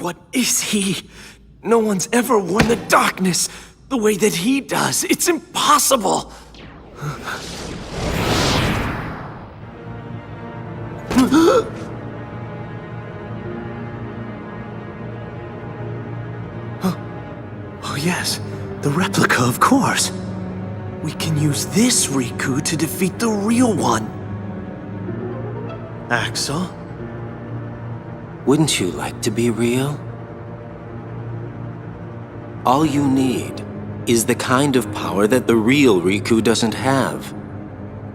What is he? No one's ever worn the darkness the way that he does. It's impossible! Oh yes, the replica, of course. We can use this Riku to defeat the real one. Axel? Wouldn't you like to be real? All you need is the kind of power that the real Riku doesn't have.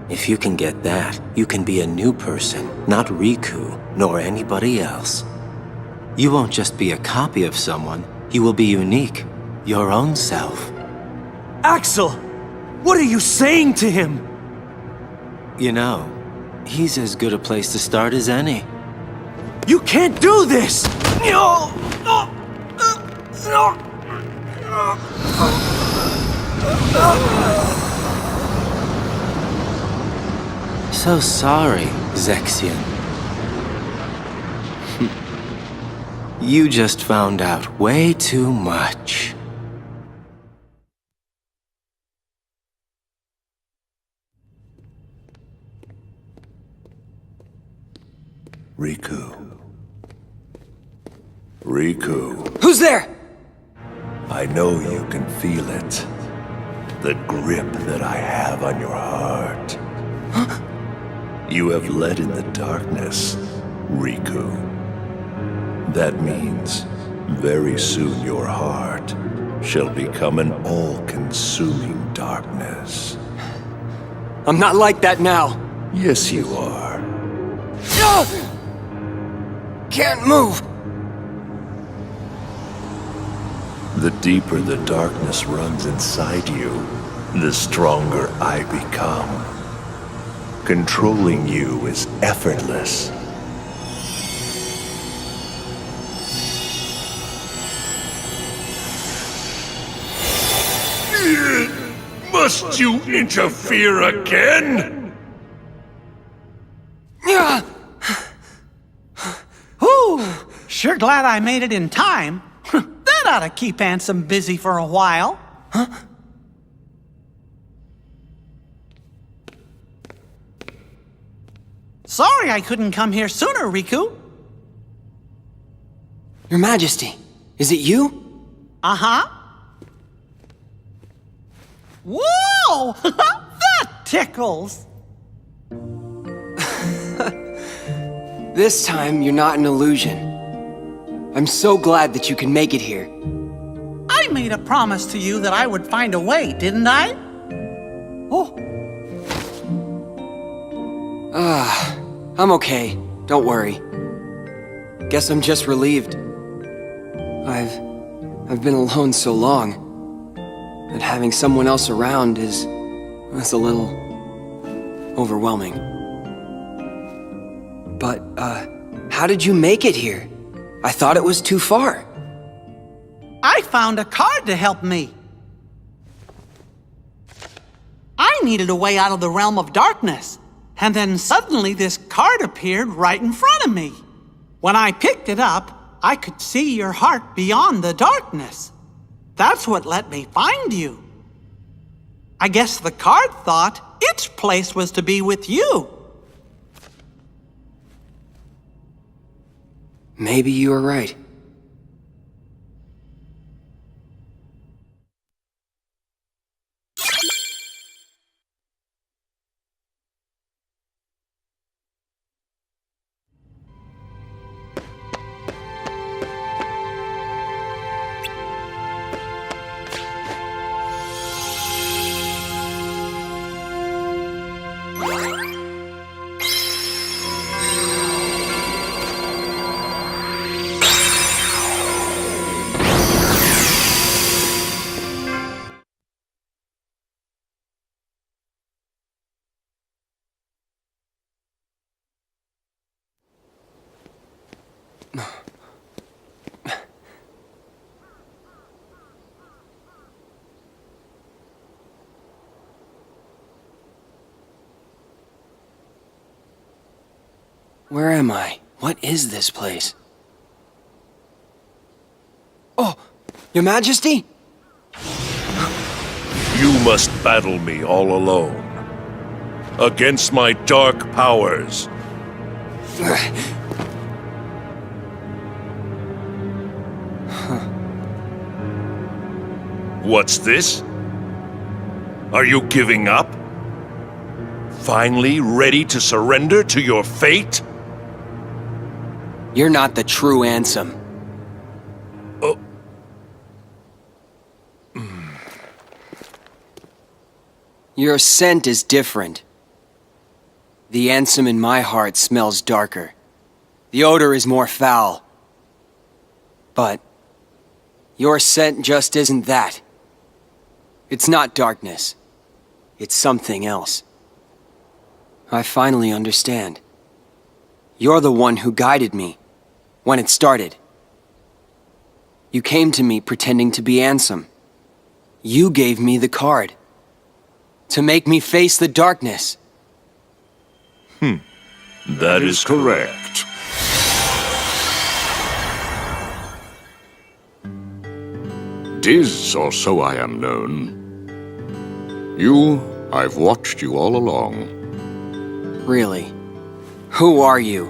If you can get that, you can be a new person, not Riku, nor anybody else. You won't just be a copy of someone, you will be unique, your own self. Axel! What are you saying to him? You know, he's as good a place to start as any. You can't do this! No! No! No! So sorry, Zexian. You just found out way too much. Riku. Riku. Who's there? I know you can feel it. The grip that I have on your heart. Huh? You have led in the darkness, Riku. That means very soon your heart shall become an all-consuming darkness. I'm not like that now. Yes, you are. Can't move. The deeper the darkness runs inside you, the stronger I become. Controlling you is effortless. Must you interfere again? Whew! Sure glad I made it in time. That ought to keep Ansem busy for a while. Huh? Sorry I couldn't come here sooner, Riku. Your Majesty, is it you? Uh-huh. Whoa! That tickles! This time, you're not an illusion. I'm so glad that you can make it here. I made a promise to you that I would find a way, didn't I? Oh. I'm okay. Don't worry. Guess I'm just relieved. I've been alone so long that having someone else around is a little overwhelming. But, how did you make it here? I thought it was too far. I found a card to help me. I needed a way out of the realm of darkness, and then suddenly this card appeared right in front of me. When I picked it up, I could see your heart beyond the darkness. That's what let me find you. I guess the card thought its place was to be with you. Maybe you were right. Where am I? What is this place? Oh, Your Majesty? You must battle me all alone. Against my dark powers. What's this? Are you giving up? Finally ready to surrender to your fate? You're not the true Ansem. Oh. Your scent is different. The Ansem in my heart smells darker. The odor is more foul. But your scent just isn't that. It's not darkness. It's something else. I finally understand. You're the one who guided me when it started. You came to me pretending to be Ansem. You gave me the card to make me face the darkness. That is correct. Diz, or so I am known. I've watched you all along. Really? Who are you?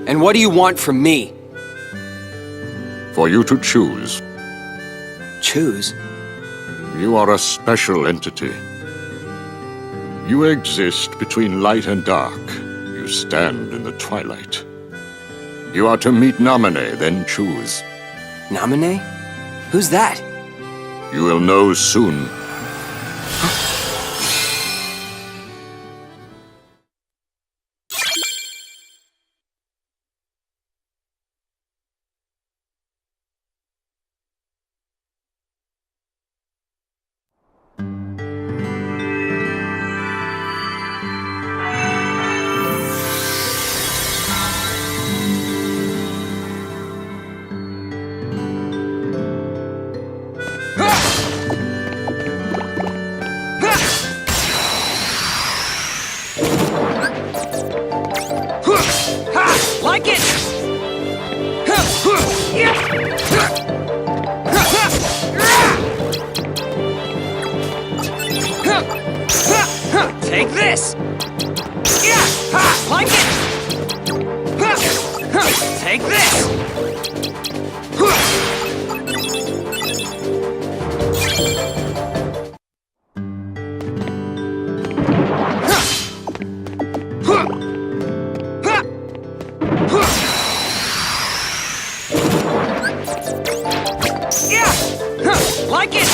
And what do you want from me? For you to choose. Choose? You are a special entity. You exist between light and dark. You stand in the twilight. You are to meet Namine, then choose. Namine? Who's that? You will know soon. Like it! Take this! Like it! Take this! Like it!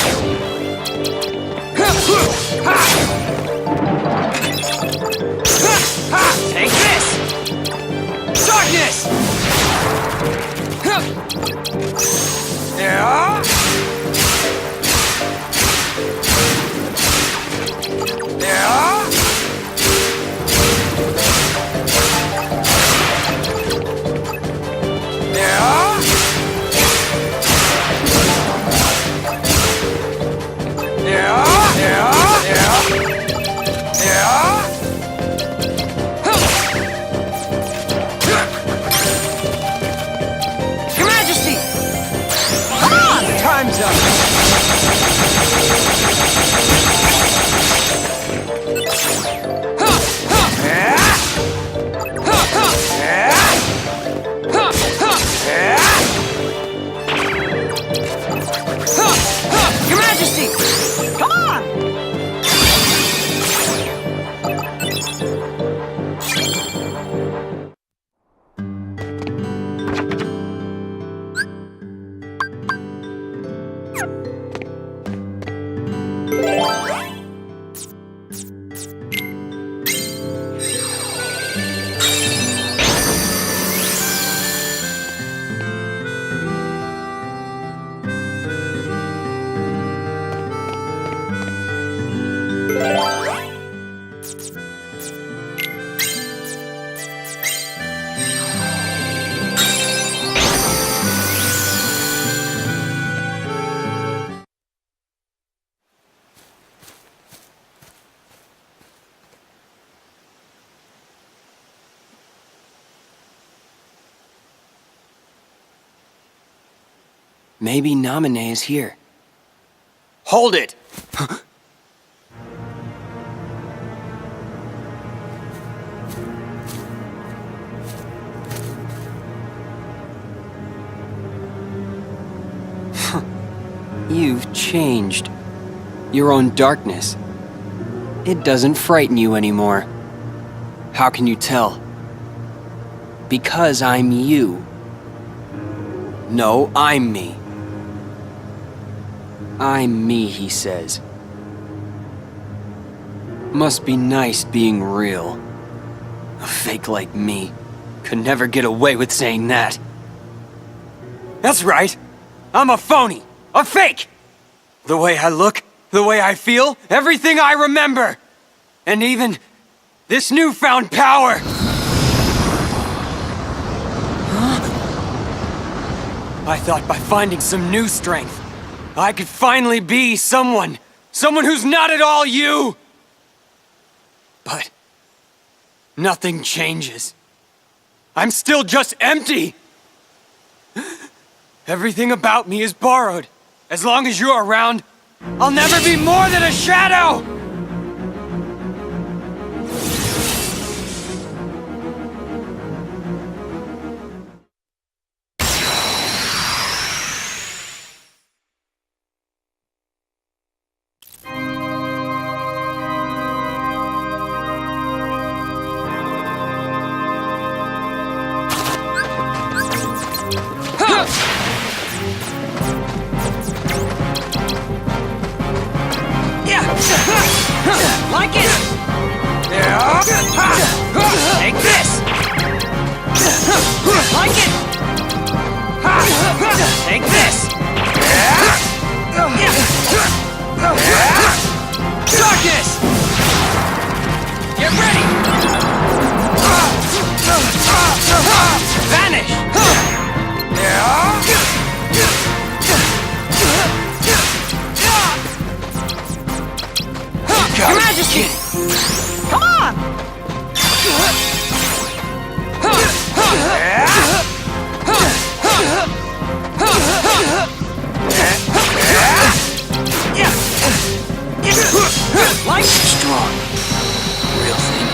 Take this! Darkness! Yeah! Yeah! Yeah! Yeah! Yeah! Yeah! Maybe Naminé is here. Hold it! You've changed. Your own darkness. It doesn't frighten you anymore. How can you tell? Because I'm you. No, I'm me. I'm me, he says. Must be nice being real. A fake like me could never get away with saying that. That's right. I'm a phony. A fake! The way I look, the way I feel, everything I remember! And even this newfound power! Huh? I thought by finding some new strength, I could finally be someone who's not at all you! But nothing changes. I'm still just empty! Everything about me is borrowed. As long as you're around, I'll never be more than a shadow! Like it! Take this! Like it! Take this! Darkness! Get ready! Vanish! Your Majesty! Come on! Like strong. Real thing.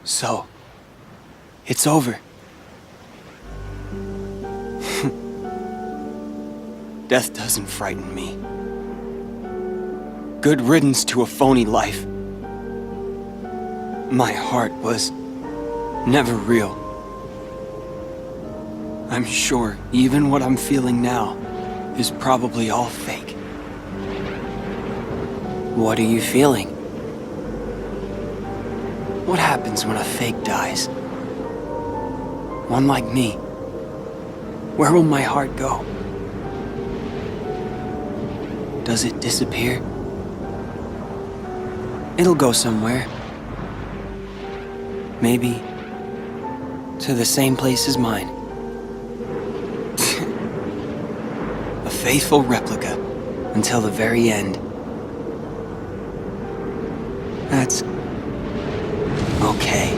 So, it's over. Death doesn't frighten me. Good riddance to a phony life. My heart was never real. I'm sure even what I'm feeling now is probably all fake. What are you feeling? What happens when a fake dies? One like me. Where will my heart go? Does it disappear? It'll go somewhere. Maybe to the same place as mine. A faithful replica until the very end. That's okay.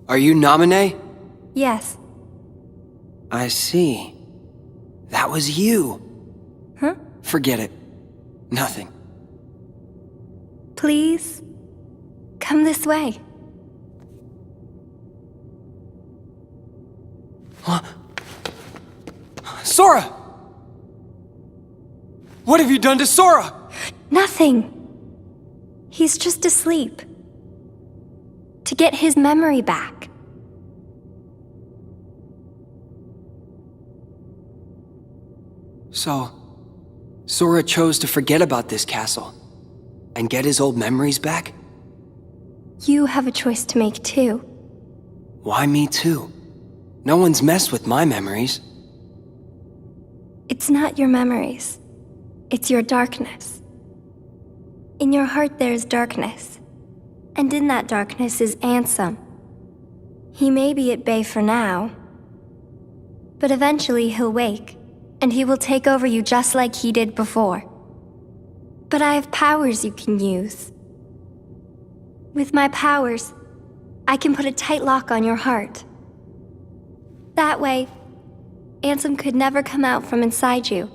Are you Namine? Yes. I see. That was you. Huh? Forget it. Nothing. Please, come this way. Sora! What have you done to Sora? Nothing. He's just asleep. To get his memory back. So, Sora chose to forget about this castle and get his old memories back? You have a choice to make too. Why me too? No one's messed with my memories. It's not your memories. It's your darkness. In your heart there is darkness. And in that darkness is Ansem. He may be at bay for now, but eventually he'll wake, and he will take over you just like he did before. But I have powers you can use. With my powers, I can put a tight lock on your heart. That way, Ansem could never come out from inside you.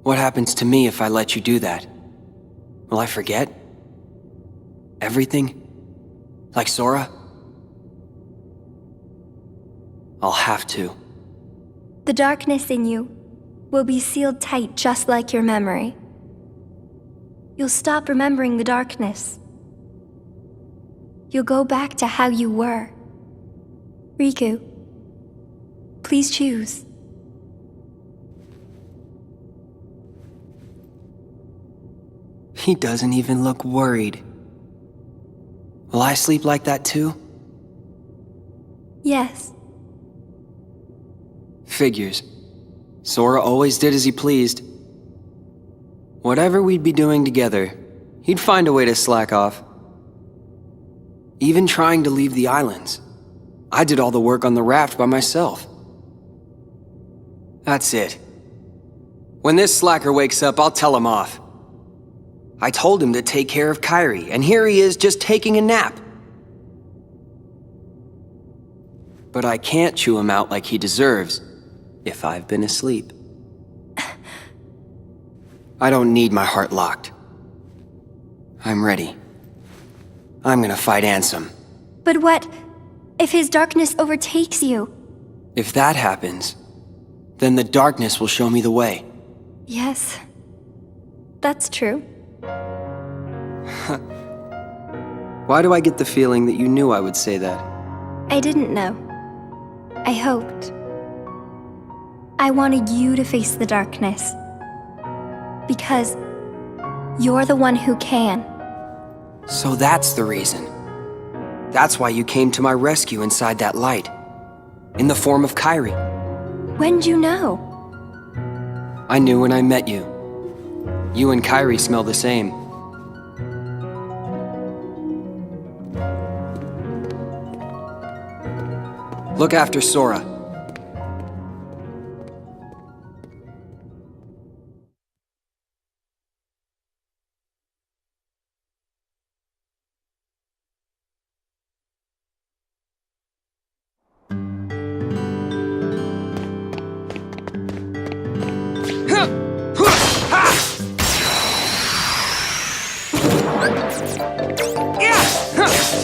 What happens to me if I let you do that? Will I forget? Everything? Like Sora? I'll have to. The darkness in you will be sealed tight just like your memory. You'll stop remembering the darkness. You'll go back to how you were. Riku, please choose. He doesn't even look worried. Will I sleep like that too? Yes. Figures. Sora always did as he pleased. Whatever we'd be doing together, he'd find a way to slack off. Even trying to leave the islands. I did all the work on the raft by myself. That's it. When this slacker wakes up, I'll tell him off. I told him to take care of Kairi, and here he is just taking a nap. But I can't chew him out like he deserves, if I've been asleep. I don't need my heart locked. I'm ready. I'm gonna fight Ansem. But what if his darkness overtakes you? If that happens, then the darkness will show me the way. Yes, that's true. Why do I get the feeling that you knew I would say that? I didn't know. I hoped. I wanted you to face the darkness. Because you're the one who can. So that's the reason. That's why you came to my rescue inside that light. In the form of Kairi. When'd you know? I knew when I met you. You and Kairi smell the same. Look after Sora.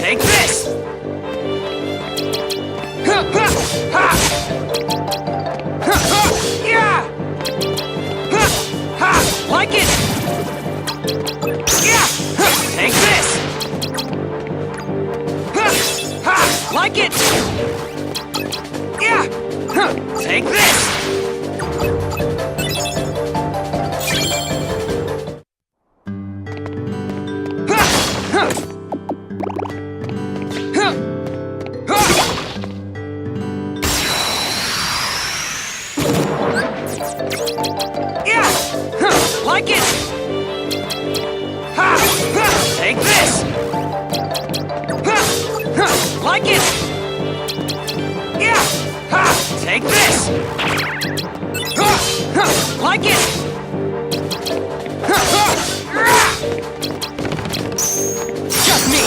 Take this! Like it! Take this! Like it! Take this! Like it! Take this! Like it! Take this! Like it! Just me!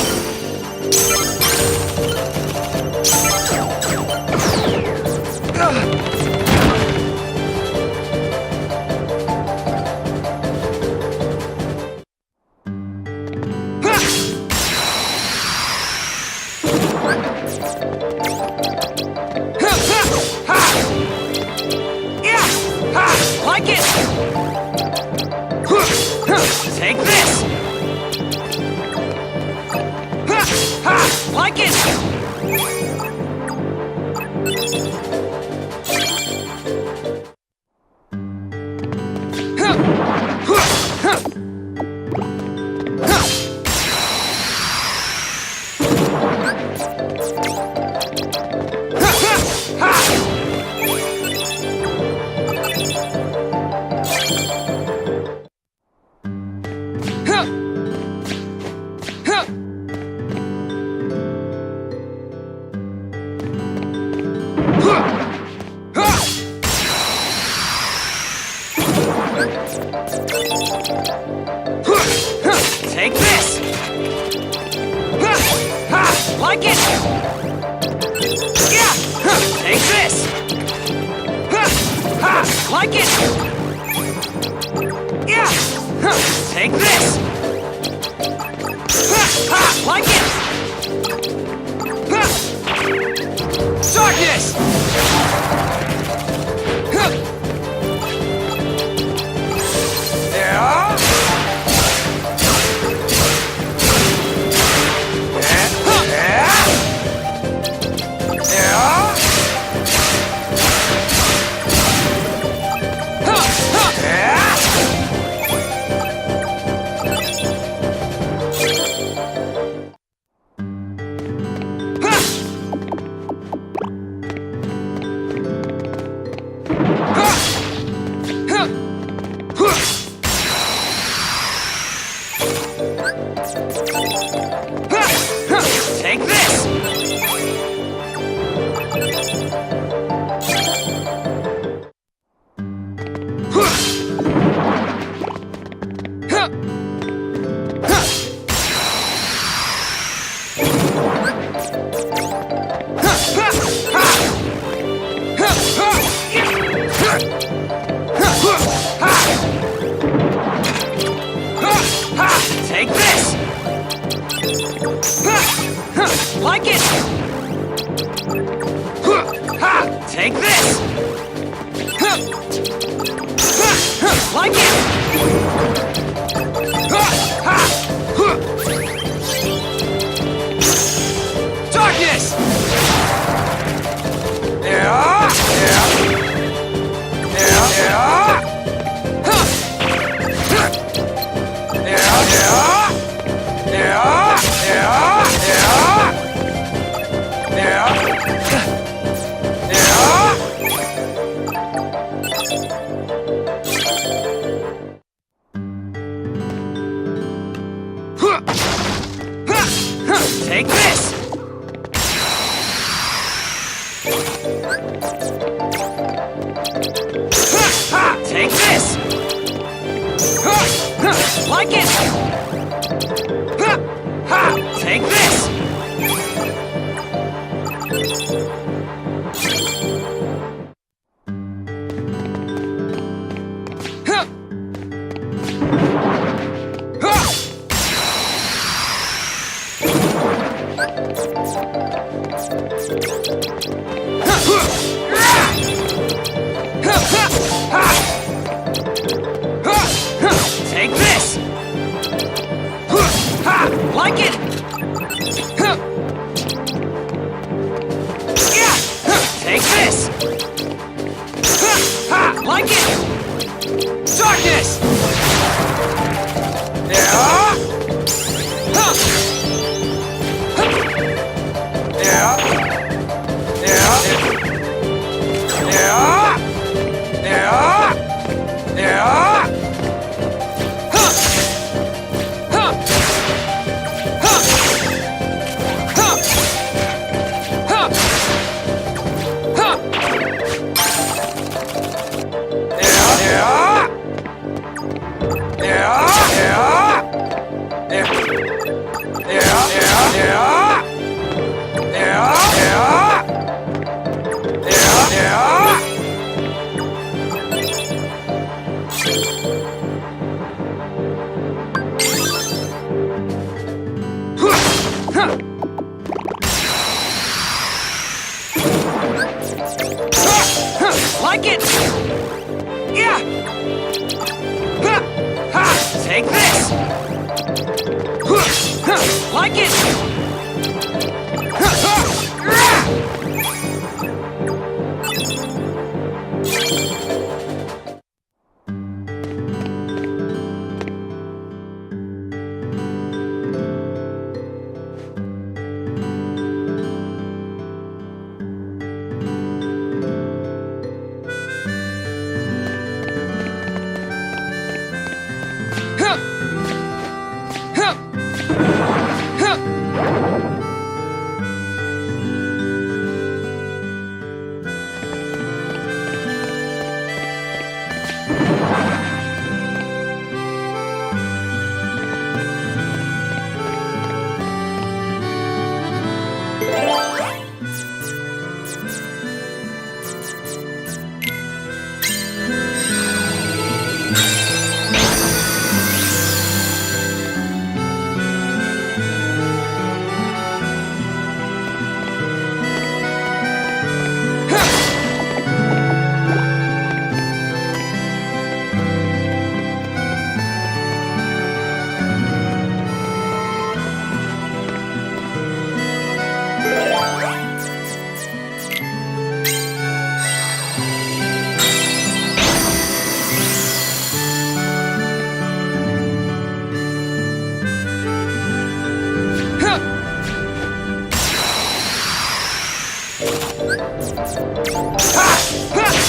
Take this! Like it! Yeah! Take this! Like it! Yeah! Take this! Like it! Darkness! Yeah! Take this! Take this! Like it! Take this! Like it! Darkness! Yeah! Take this! Take this! Like it! Take this! Take this! Like it! Yeah! Take this! Like it! Darkness! Yeah! Yeah! Yeah! Yeah! Yeah! Yeah! Like it! Yeah! Take this! Like it!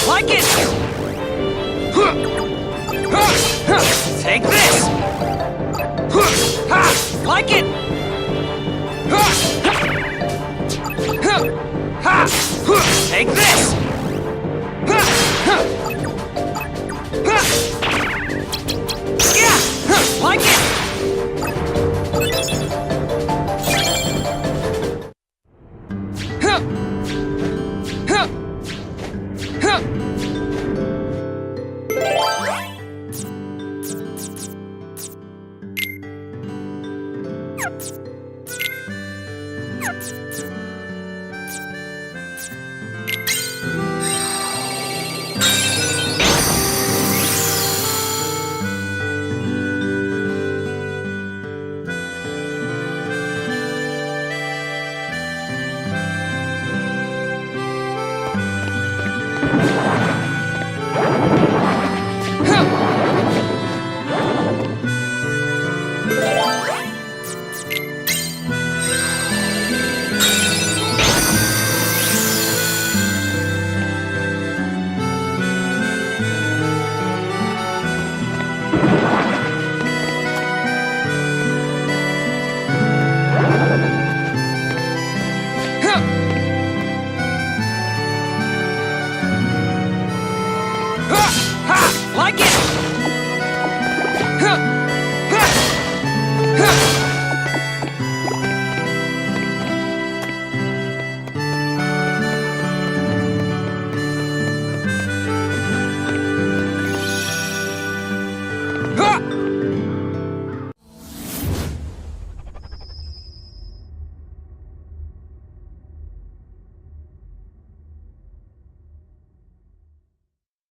Like it! Take this! Like it! Take this!